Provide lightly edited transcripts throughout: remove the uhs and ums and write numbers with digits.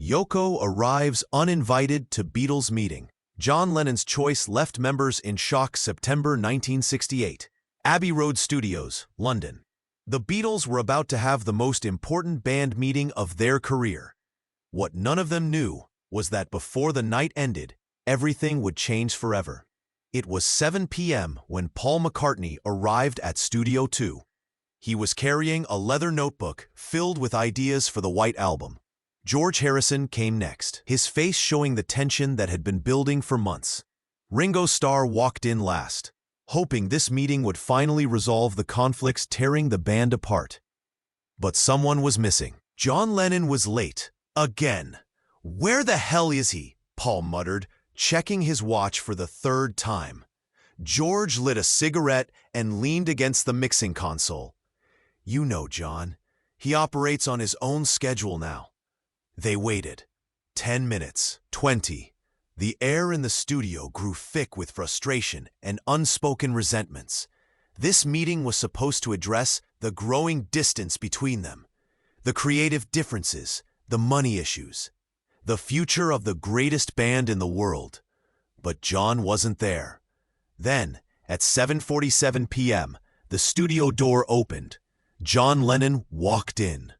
Yoko arrives uninvited to Beatles meeting. John Lennon's choice left members in shock. September 1968. Abbey Road Studios, London. The Beatles were about to have the most important band meeting of their career. What none of them knew was that before the night ended, everything would change forever. It was 7 p.m. when Paul McCartney arrived at Studio 2. He was carrying a leather notebook filled with ideas for the White Album. George Harrison came next, his face showing the tension that had been building for months. Ringo Starr walked in last, hoping this meeting would finally resolve the conflicts tearing the band apart. But someone was missing. John Lennon was late. Again. "Where the hell is he?" Paul muttered, checking his watch for the third time. George lit a cigarette and leaned against the mixing console. "You know, John, he operates on his own schedule now." They waited. 10 minutes, 20. The air in the studio grew thick with frustration and unspoken resentments. This meeting was supposed to address the growing distance between them, the creative differences, the money issues, the future of the greatest band in the world. But John wasn't there. Then, at 7:47 p.m., the studio door opened. John Lennon walked in.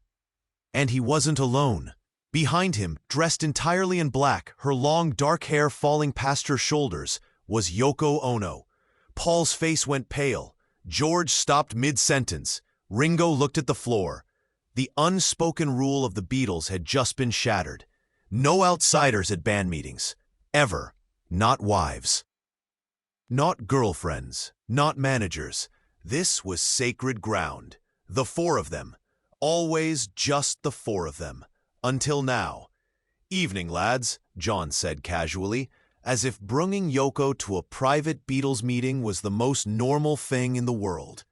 And he wasn't alone. Behind him, dressed entirely in black, her long dark hair falling past her shoulders, was Yoko Ono. Paul's face went pale. George stopped mid-sentence. Ringo looked at the floor. The unspoken rule of the Beatles had just been shattered. No outsiders at band meetings. Ever. Not wives. Not girlfriends. Not managers. This was sacred ground. The four of them. Always just the four of them. Until now. "Evening, lads," John said casually, as if bringing Yoko to a private Beatles meeting was the most normal thing in the world.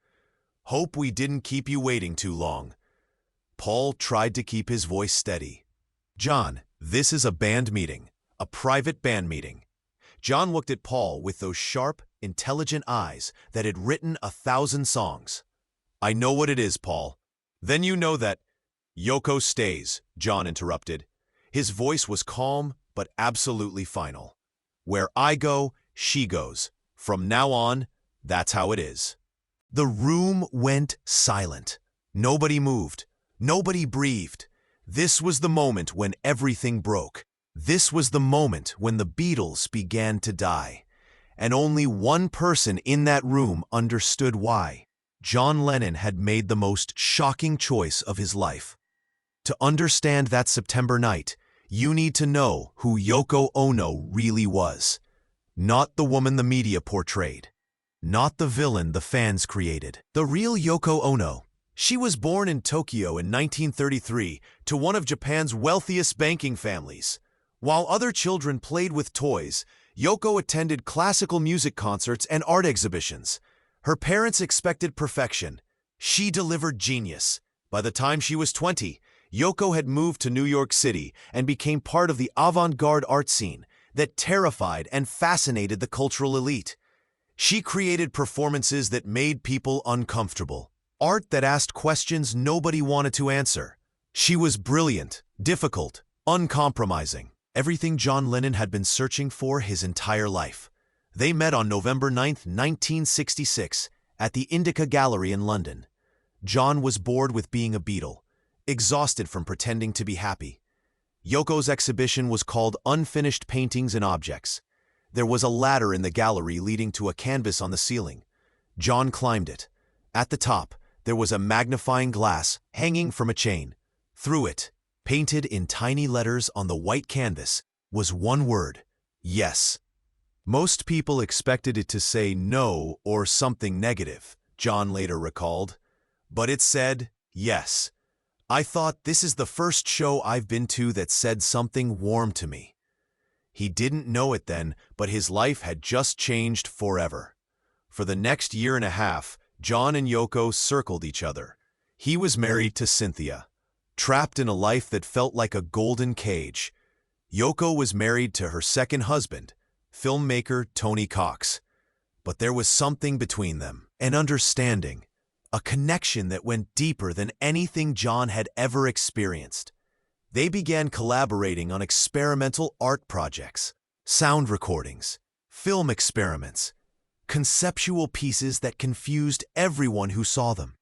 "Hope we didn't keep you waiting too long." Paul tried to keep his voice steady. "John, this is a band meeting. A private band meeting." John looked at Paul with those sharp, intelligent eyes that had written 1,000 songs. "I know what it is, Paul." "Then you know that—" "Yoko stays," John interrupted. His voice was calm but absolutely final. "Where I go, she goes. From now on, that's how it is." The room went silent. Nobody moved. Nobody breathed. This was the moment when everything broke. This was the moment when the Beatles began to die. And only one person in that room understood why. John Lennon had made the most shocking choice of his life. To understand that September night, you need to know who Yoko Ono really was. Not the woman the media portrayed. Not the villain the fans created. The real Yoko Ono. She was born in Tokyo in 1933 to one of Japan's wealthiest banking families. While other children played with toys, Yoko attended classical music concerts and art exhibitions. Her parents expected perfection. She delivered genius. By the time she was 20, Yoko had moved to New York City and became part of the avant-garde art scene that terrified and fascinated the cultural elite. She created performances that made people uncomfortable, art that asked questions nobody wanted to answer. She was brilliant, difficult, uncompromising, everything John Lennon had been searching for his entire life. They met on November 9, 1966, at the Indica Gallery in London. John was bored with being a Beatle, exhausted from pretending to be happy. Yoko's exhibition was called Unfinished Paintings and Objects. There was a ladder in the gallery leading to a canvas on the ceiling. John climbed it. At the top, there was a magnifying glass hanging from a chain. Through it, painted in tiny letters on the white canvas, was one word: yes. Most people expected it to say no or something negative, John later recalled. But it said yes. "I thought, this is the first show I've been to that said something warm to me." He didn't know it then, but his life had just changed forever. For the next year and a half, John and Yoko circled each other. He was married to Cynthia, trapped in a life that felt like a golden cage. Yoko was married to her second husband, filmmaker Tony Cox. But there was something between them, an understanding, a connection that went deeper than anything John had ever experienced. They began collaborating on experimental art projects, sound recordings, film experiments, conceptual pieces that confused everyone who saw them.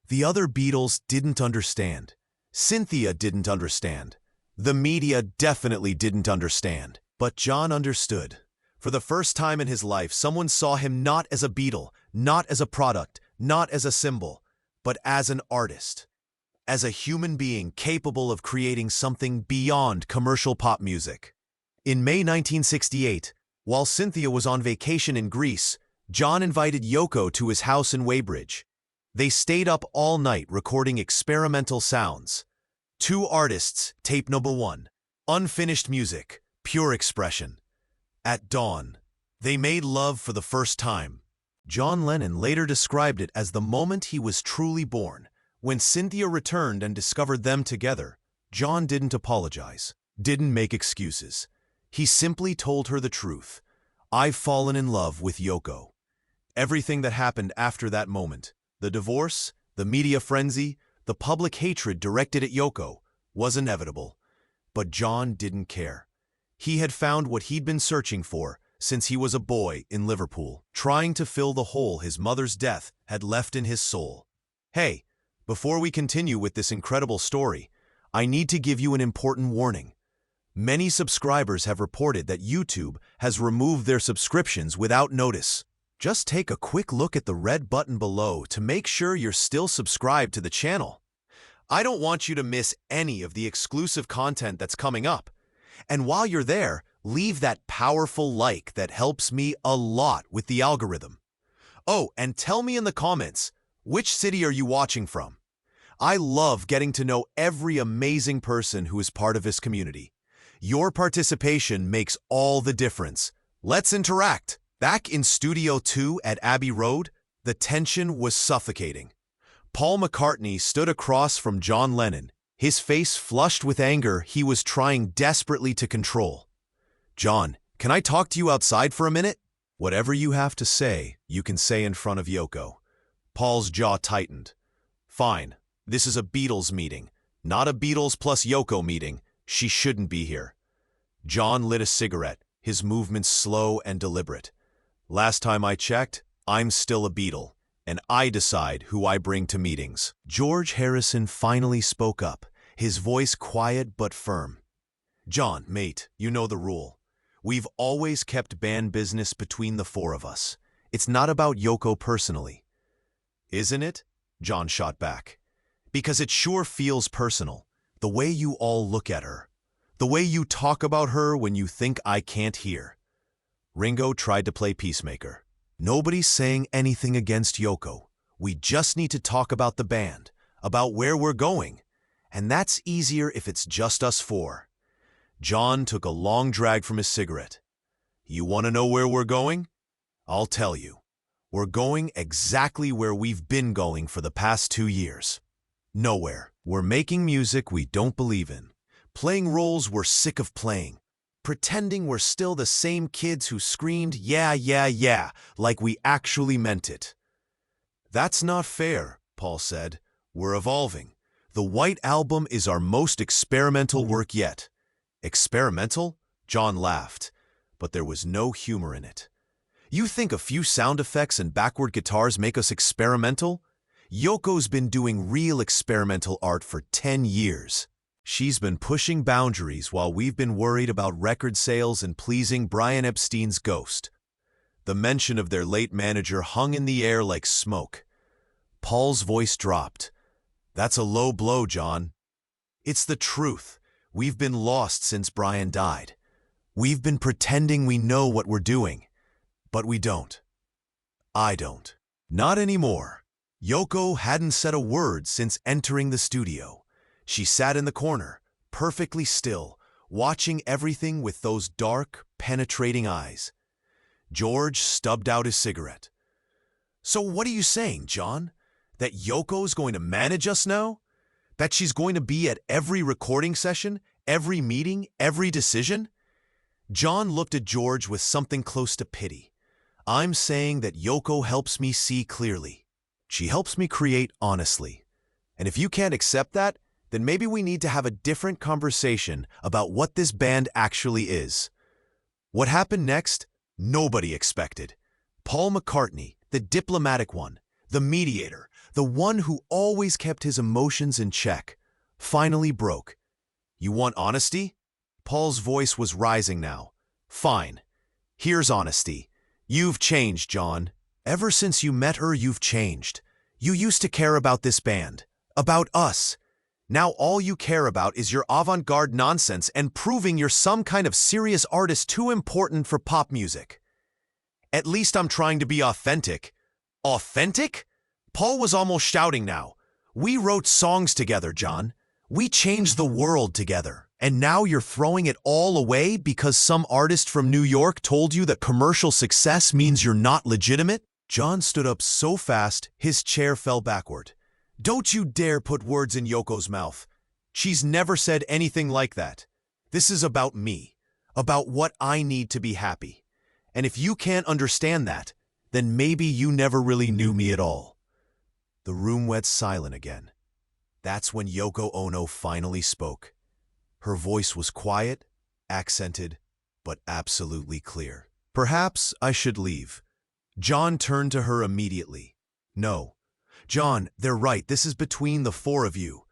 The other Beatles didn't understand. Cynthia didn't understand. The media definitely didn't understand. But John understood. For the first time in his life, someone saw him not as a Beatle, not as a product, not as a symbol, but as an artist. As a human being capable of creating something beyond commercial pop music. In May 1968, while Cynthia was on vacation in Greece, John invited Yoko to his house in Weybridge. They stayed up all night recording experimental sounds. Two artists, tape number 1. Unfinished music, pure expression. At dawn, they made love for the first time. John Lennon later described it as the moment he was truly born. When Cynthia returned and discovered them together, John didn't apologize, didn't make excuses. He simply told her the truth. I've fallen in love with Yoko. Everything that happened after that moment, the divorce, the media frenzy, the public hatred directed at Yoko, was inevitable. But John didn't care. He had found what he'd been searching for since he was a boy in Liverpool, trying to fill the hole his mother's death had left in his soul. Hey, before we continue with this incredible story, I need to give you an important warning. Many subscribers have reported that YouTube has removed their subscriptions without notice. Just take a quick look at the red button below to make sure you're still subscribed to the channel. I don't want you to miss any of the exclusive content that's coming up. And while you're there, leave that powerful like that helps me a lot with the algorithm. Oh, and tell me in the comments, which city are you watching from? I love getting to know every amazing person who is part of this community. Your participation makes all the difference. Let's interact. Back in Studio 2 at Abbey Road, the tension was suffocating. Paul McCartney stood across from John Lennon, his face flushed with anger he was trying desperately to control. John, can I talk to you outside for a minute? Whatever you have to say, you can say in front of Yoko. Paul's jaw tightened. Fine, this is a Beatles meeting, not a Beatles plus Yoko meeting. She shouldn't be here. John lit a cigarette, his movements slow and deliberate. Last time I checked, I'm still a Beatle, and I decide who I bring to meetings. George Harrison finally spoke up, his voice quiet but firm. John, mate, you know the rule. We've always kept band business between the four of us. It's not about Yoko personally. Isn't it? John shot back. Because it sure feels personal. The way you all look at her. The way you talk about her when you think I can't hear. Ringo tried to play peacemaker. Nobody's saying anything against Yoko. We just need to talk about the band, about where we're going. And that's easier if it's just us four. John took a long drag from his cigarette. You want to know where we're going? I'll tell you. We're going exactly where we've been going for the past 2 years. Nowhere. We're making music we don't believe in. Playing roles we're sick of playing. Pretending we're still the same kids who screamed, yeah, yeah, yeah, like we actually meant it. That's not fair, Paul said. We're evolving. The White Album is our most experimental work yet. Experimental? John laughed, but there was no humor in it. You think a few sound effects and backward guitars make us experimental? Yoko's been doing real experimental art for 10 years. She's been pushing boundaries while we've been worried about record sales and pleasing Brian Epstein's ghost. The mention of their late manager hung in the air like smoke. Paul's voice dropped. That's a low blow, John. It's the truth. We've been lost since Brian died. We've been pretending we know what we're doing, but we don't. I don't. Not anymore. Yoko hadn't said a word since entering the studio. She sat in the corner, perfectly still, watching everything with those dark, penetrating eyes. George stubbed out his cigarette. So what are you saying, John? That Yoko's going to manage us now? That she's going to be at every recording session, every meeting, every decision? John looked at George with something close to pity. I'm saying that Yoko helps me see clearly. She helps me create honestly. And if you can't accept that, then maybe we need to have a different conversation about what this band actually is. What happened next? Nobody expected. Paul McCartney, the diplomatic one, the mediator, the one who always kept his emotions in check, finally broke. You want honesty? Paul's voice was rising now. Fine. Here's honesty. You've changed, John. Ever since you met her, you've changed. You used to care about this band, about us. Now all you care about is your avant-garde nonsense and proving you're some kind of serious artist too important for pop music. At least I'm trying to be authentic. Authentic? Paul was almost shouting now. We wrote songs together, John. We changed the world together. And now you're throwing it all away because some artist from New York told you that commercial success means you're not legitimate? John stood up so fast, his chair fell backward. Don't you dare put words in Yoko's mouth. She's never said anything like that. This is about me, about what I need to be happy. And if you can't understand that, then maybe you never really knew me at all. The room went silent again. That's when Yoko Ono finally spoke. Her voice was quiet, accented, but absolutely clear. Perhaps I should leave. John turned to her immediately. No. John, they're right. This is between the four of you.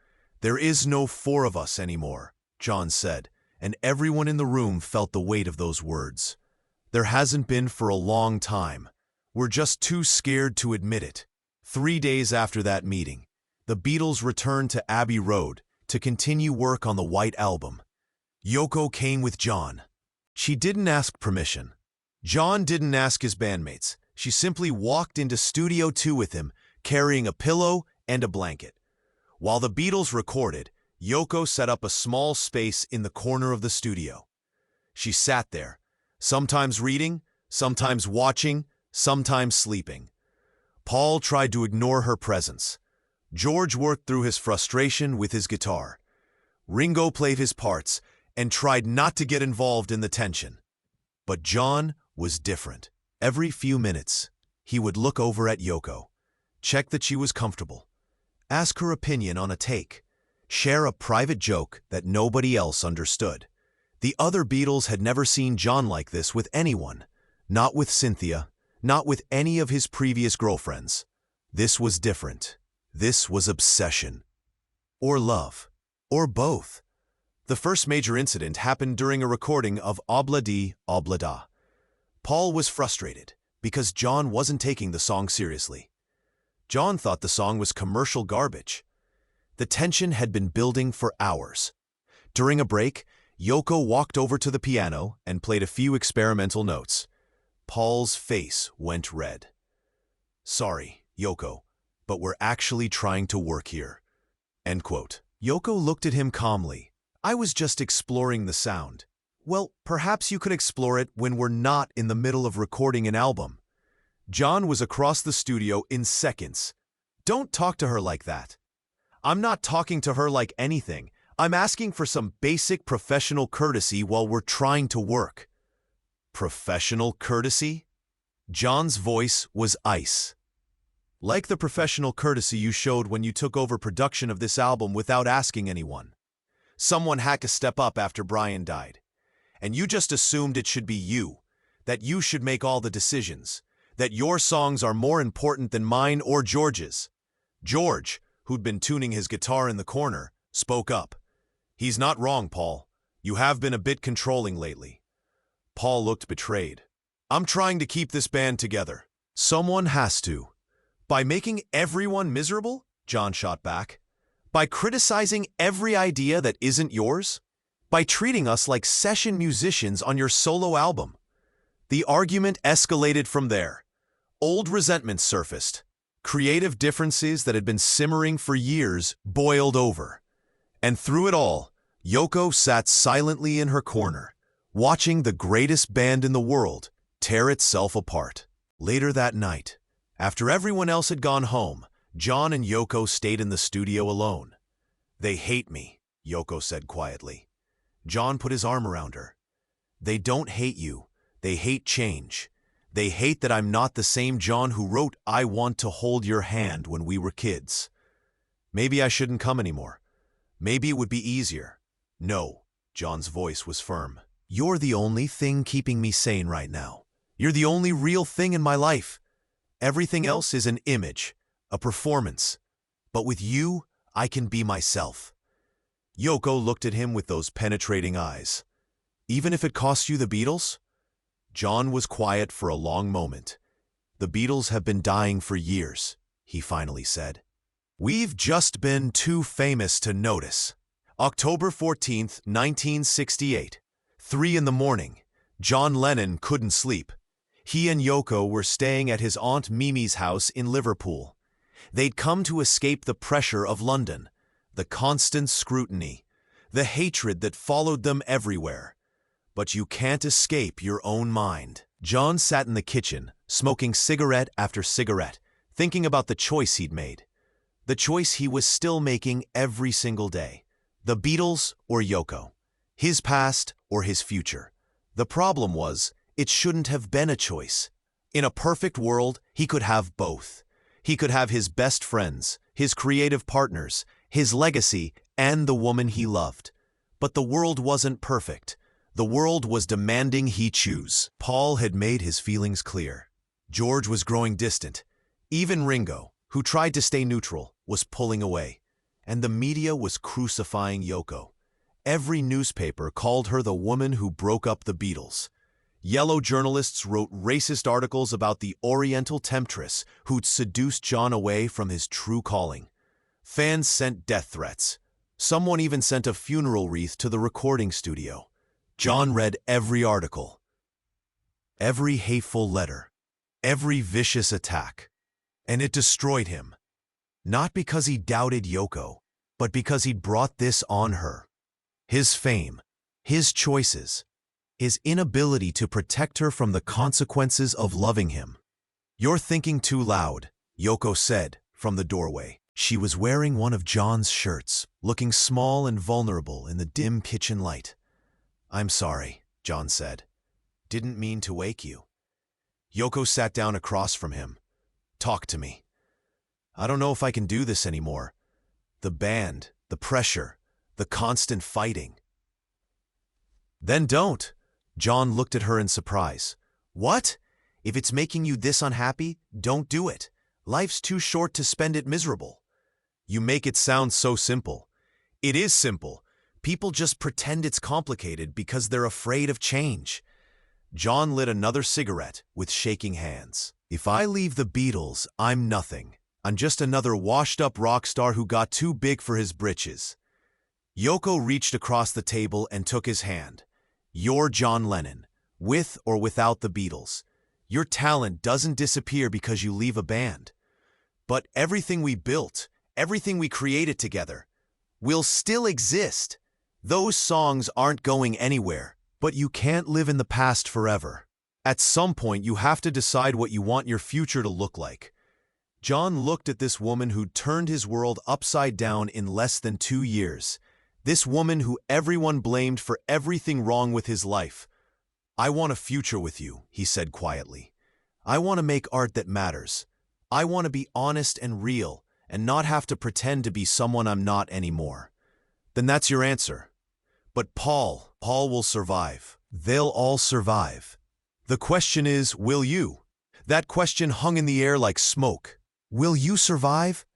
There is no four of us anymore, John said, and everyone in the room felt the weight of those words. There hasn't been for a long time. We're just too scared to admit it. 3 days after that meeting, the Beatles returned to Abbey Road to continue work on the White Album. Yoko came with John. She didn't ask permission. John didn't ask his bandmates. She simply walked into Studio 2 with him, carrying a pillow and a blanket. While the Beatles recorded, Yoko set up a small space in the corner of the studio. She sat there, sometimes reading, sometimes watching, sometimes sleeping. Paul tried to ignore her presence. George worked through his frustration with his guitar. Ringo played his parts and tried not to get involved in the tension. But John was different. Every few minutes, he would look over at Yoko, check that she was comfortable, ask her opinion on a take, share a private joke that nobody else understood. The other Beatles had never seen John like this with anyone, not with Cynthia, not with any of his previous girlfriends. This was different. This was obsession. Or love. Or both. The first major incident happened during a recording of Obla Di, Obla Da. Paul was frustrated because John wasn't taking the song seriously. John thought the song was commercial garbage. The tension had been building for hours. During a break, Yoko walked over to the piano and played a few experimental notes. Paul's face went red. Sorry, Yoko, but we're actually trying to work here. End quote. Yoko looked at him calmly. I was just exploring the sound. Well, perhaps you could explore it when we're not in the middle of recording an album. John was across the studio in seconds. Don't talk to her like that. I'm not talking to her like anything. I'm asking for some basic professional courtesy while we're trying to work. Professional courtesy? John's voice was ice. Like the professional courtesy you showed when you took over production of this album without asking anyone. Someone had to step up after Brian died. And you just assumed it should be you, that you should make all the decisions, that your songs are more important than mine or George's. George, who'd been tuning his guitar in the corner, spoke up. He's not wrong, Paul. You have been a bit controlling lately. Paul looked betrayed. I'm trying to keep this band together. Someone has to. By making everyone miserable? John shot back. By criticizing every idea that isn't yours? By treating us like session musicians on your solo album? The argument escalated from there. Old resentments surfaced. Creative differences that had been simmering for years boiled over. And through it all, Yoko sat silently in her corner, watching the greatest band in the world tear itself apart. Later that night, after everyone else had gone home, John and Yoko stayed in the studio alone. They hate me, Yoko said quietly. John put his arm around her. They don't hate you. They hate change. They hate that I'm not the same John who wrote I Want to Hold Your Hand when we were kids. Maybe I shouldn't come anymore. Maybe it would be easier. No, John's voice was firm. You're the only thing keeping me sane right now. You're the only real thing in my life. Everything else is an image, a performance. But with you, I can be myself. Yoko looked at him with those penetrating eyes. Even if it costs you the Beatles? John was quiet for a long moment. The Beatles have been dying for years, he finally said. We've just been too famous to notice. October 14th, 1968. 3 in the morning. John Lennon couldn't sleep. He and Yoko were staying at his Aunt Mimi's house in Liverpool. They'd come to escape the pressure of London, the constant scrutiny, the hatred that followed them everywhere. But you can't escape your own mind. John sat in the kitchen, smoking cigarette after cigarette, thinking about the choice he'd made. The choice he was still making every single day. The Beatles or Yoko. His past or his future. The problem was, it shouldn't have been a choice. In a perfect world, he could have both. He could have his best friends, his creative partners, his legacy, and the woman he loved. But the world wasn't perfect. The world was demanding he choose. Paul had made his feelings clear. George was growing distant. Even Ringo, who tried to stay neutral, was pulling away. And the media was crucifying Yoko. Every newspaper called her the woman who broke up the Beatles. Yellow journalists wrote racist articles about the Oriental temptress who'd seduced John away from his true calling. Fans sent death threats. Someone even sent a funeral wreath to the recording studio. John read every article, every hateful letter, every vicious attack, and it destroyed him. Not because he doubted Yoko, but because he'd brought this on her. His fame, his choices, his inability to protect her from the consequences of loving him. You're thinking too loud, Yoko said from the doorway. She was wearing one of John's shirts, looking small and vulnerable in the dim kitchen light. I'm sorry, John said. Didn't mean to wake you. Yoko sat down across from him. Talk to me. I don't know if I can do this anymore. The band, the pressure, the constant fighting. Then don't. John looked at her in surprise. What? If it's making you this unhappy, don't do it. Life's too short to spend it miserable. You make it sound so simple. It is simple. People just pretend it's complicated because they're afraid of change. John lit another cigarette with shaking hands. If I leave the Beatles, I'm nothing. I'm just another washed-up rock star who got too big for his britches. Yoko reached across the table and took his hand. You're John Lennon, with or without the Beatles. Your talent doesn't disappear because you leave a band. But everything we built, everything we created together, will still exist. Those songs aren't going anywhere, but you can't live in the past forever. At some point, you have to decide what you want your future to look like. John looked at this woman who'd turned his world upside down in less than 2 years. This woman who everyone blamed for everything wrong with his life. I want a future with you, he said quietly. I want to make art that matters. I want to be honest and real, and not have to pretend to be someone I'm not anymore. Then that's your answer. But Paul will survive. They'll all survive. The question is, will you? That question hung in the air like smoke. Will you survive?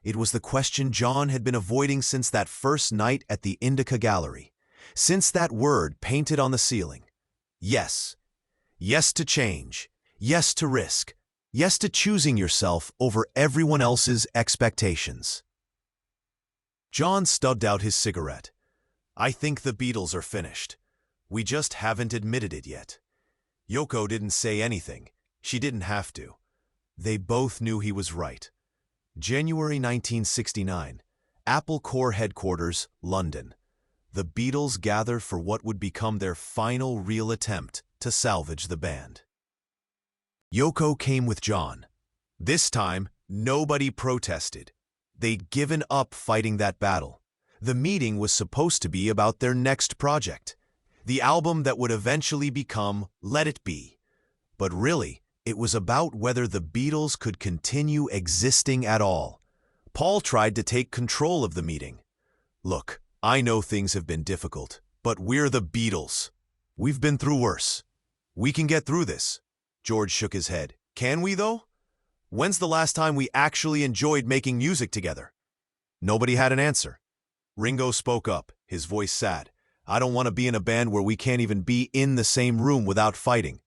It was the question John had been avoiding since that first night at the Indica Gallery. Since that word painted on the ceiling. Yes. Yes to change. Yes to risk. Yes to choosing yourself over everyone else's expectations. John stubbed out his cigarette. I think the Beatles are finished. We just haven't admitted it yet. Yoko didn't say anything. She didn't have to. They both knew he was right. January 1969, Apple Corps headquarters, London. The Beatles gather for what would become their final real attempt to salvage the band. Yoko came with John. This time, nobody protested. They'd given up fighting that battle. The meeting was supposed to be about their next project, the album that would eventually become Let It Be. But really, it was about whether the Beatles could continue existing at all. Paul tried to take control of the meeting. Look, I know things have been difficult, but we're the Beatles. We've been through worse. We can get through this. George shook his head. Can we, though? When's the last time we actually enjoyed making music together? Nobody had an answer. Ringo spoke up, his voice sad. I don't want to be in a band where we can't even be in the same room without fighting.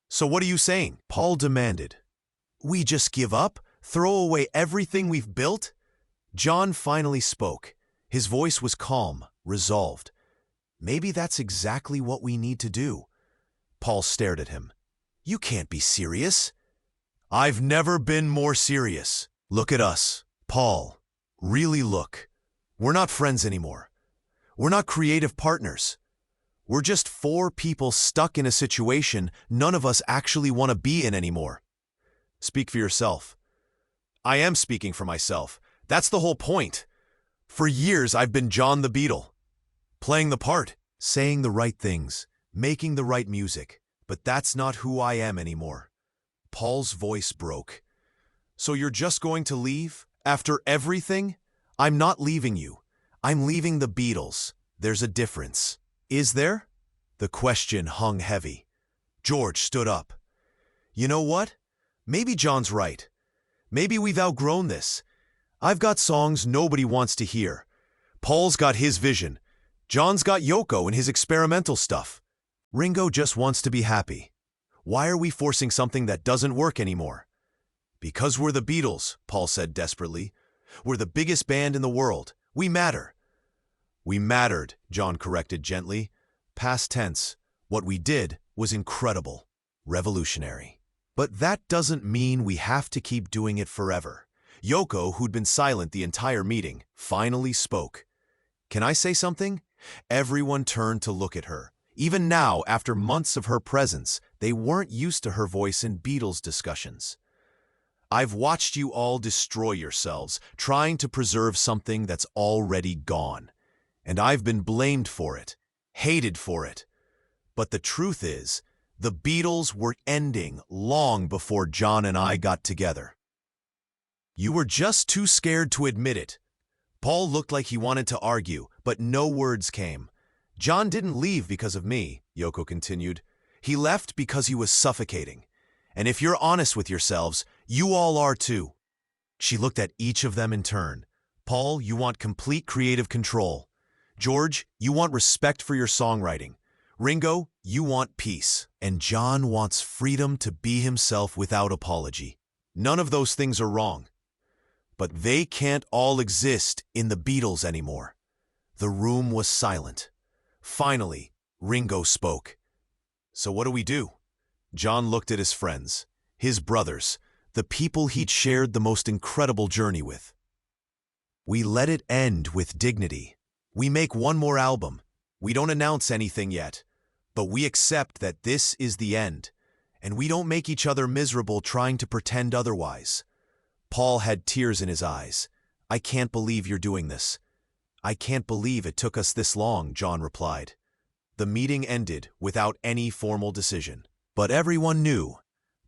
So what are you saying? Paul demanded. We just give up? Throw away everything we've built? John finally spoke. His voice was calm, resolved. Maybe that's exactly what we need to do. Paul stared at him. You can't be serious. I've never been more serious. Look at us. Paul, really look. We're not friends anymore. We're not creative partners. We're just four people stuck in a situation none of us actually want to be in anymore. Speak for yourself. I am speaking for myself. That's the whole point. For years, I've been John the Beatle. Playing the part, saying the right things, making the right music. But that's not who I am anymore. Paul's voice broke. So you're just going to leave? After everything? I'm not leaving you. I'm leaving the Beatles. There's a difference. Is there? The question hung heavy. George stood up. You know what? Maybe John's right. Maybe we've outgrown this. I've got songs nobody wants to hear. Paul's got his vision. John's got Yoko and his experimental stuff. Ringo just wants to be happy. Why are we forcing something that doesn't work anymore? Because we're the Beatles, Paul said desperately. We're the biggest band in the world. We matter. We mattered, John corrected gently. Past tense. What we did was incredible. Revolutionary. But that doesn't mean we have to keep doing it forever. Yoko, who'd been silent the entire meeting, finally spoke. Can I say something? Everyone turned to look at her. Even now, after months of her presence, they weren't used to her voice in Beatles discussions. I've watched you all destroy yourselves, trying to preserve something that's already gone. And I've been blamed for it, hated for it. But the truth is, the Beatles were ending long before John and I got together. You were just too scared to admit it. Paul looked like he wanted to argue, but no words came. John didn't leave because of me, Yoko continued. He left because he was suffocating. And if you're honest with yourselves, you all are too. She looked at each of them in turn. Paul, you want complete creative control. George, you want respect for your songwriting. Ringo, you want peace. And John wants freedom to be himself without apology. None of those things are wrong. But they can't all exist in the Beatles anymore. The room was silent. Finally, Ringo spoke. So what do we do? John looked at his friends, his brothers, the people he'd shared the most incredible journey with. We let it end with dignity. We make one more album. We don't announce anything yet, but we accept that this is the end, and we don't make each other miserable trying to pretend otherwise. Paul had tears in his eyes. I can't believe you're doing this. I can't believe it took us this long, John replied. The meeting ended without any formal decision. But everyone knew.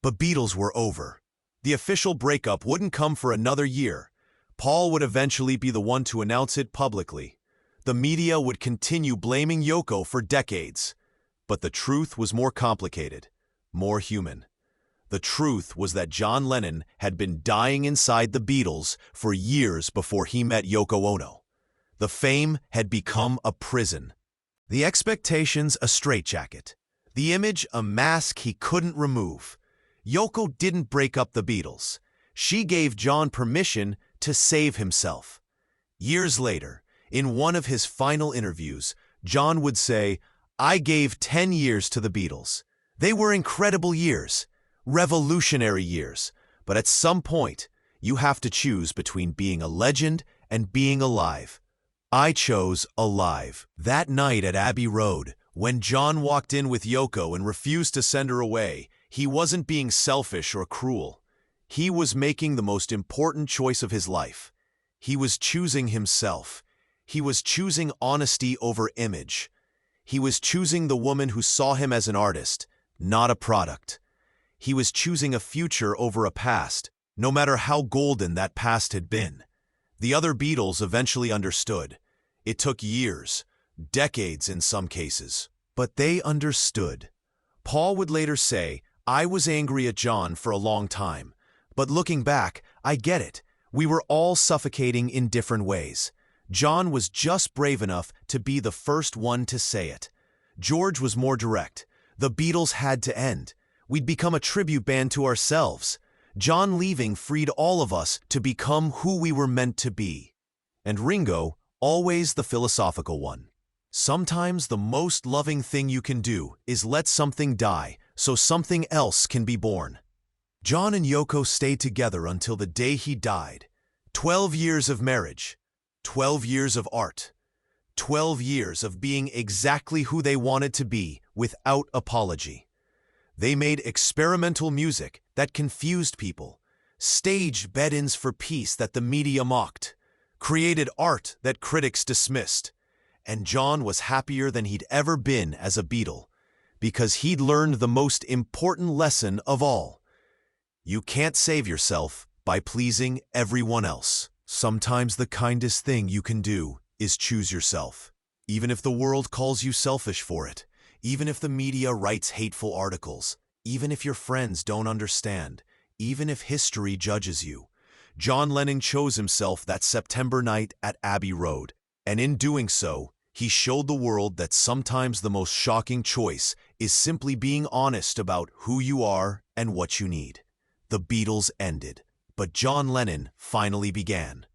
The Beatles were over. The official breakup wouldn't come for another year. Paul would eventually be the one to announce it publicly. The media would continue blaming Yoko for decades. But the truth was more complicated, more human. The truth was that John Lennon had been dying inside the Beatles for years before he met Yoko Ono. The fame had become a prison. The expectations a straitjacket. The image a mask he couldn't remove. Yoko didn't break up the Beatles. She gave John permission to save himself. Years later, in one of his final interviews, John would say, I gave 10 years to the Beatles. They were incredible years, revolutionary years, but at some point, you have to choose between being a legend and being alive. I chose alive. That night at Abbey Road, when John walked in with Yoko and refused to send her away, he wasn't being selfish or cruel. He was making the most important choice of his life. He was choosing himself. He was choosing honesty over image. He was choosing the woman who saw him as an artist, not a product. He was choosing a future over a past, no matter how golden that past had been. The other Beatles eventually understood. It took years, decades in some cases, but they understood. Paul would later say, "I was angry at John for a long time, but looking back, I get it. We were all suffocating in different ways. John was just brave enough to be the first one to say it. George was more direct. The Beatles had to end. We'd become a tribute band to ourselves. John leaving freed all of us to become who we were meant to be." And Ringo, always the philosophical one. Sometimes the most loving thing you can do is let something die so something else can be born. John and Yoko stayed together until the day he died. 12 years of marriage, 12 years of art, 12 years of being exactly who they wanted to be without apology. They made experimental music that confused people, staged bed-ins for peace that the media mocked, created art that critics dismissed. And John was happier than he'd ever been as a Beatle, because he'd learned the most important lesson of all. You can't save yourself by pleasing everyone else. Sometimes the kindest thing you can do is choose yourself, even if the world calls you selfish for it, even if the media writes hateful articles, even if your friends don't understand, even if history judges you. John Lennon chose himself that September night at Abbey Road, and in doing so, he showed the world that sometimes the most shocking choice is simply being honest about who you are and what you need. The Beatles ended, but John Lennon finally began.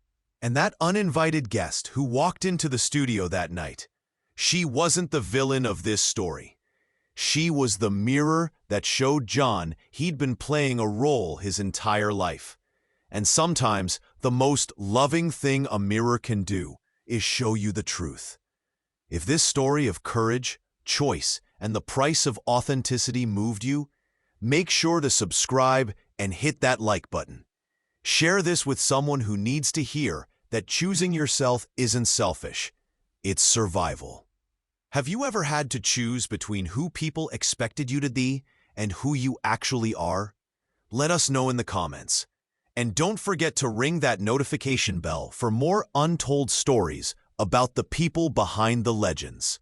And that uninvited guest who walked into the studio that night, she wasn't the villain of this story. She was the mirror that showed John he'd been playing a role his entire life. And sometimes the most loving thing a mirror can do is show you the truth. If this story of courage, choice, and the price of authenticity moved you, make sure to subscribe and hit that like button. Share this with someone who needs to hear that choosing yourself isn't selfish, it's survival. Have you ever had to choose between who people expected you to be and who you actually are? Let us know in the comments. And don't forget to ring that notification bell for more untold stories about the people behind the legends.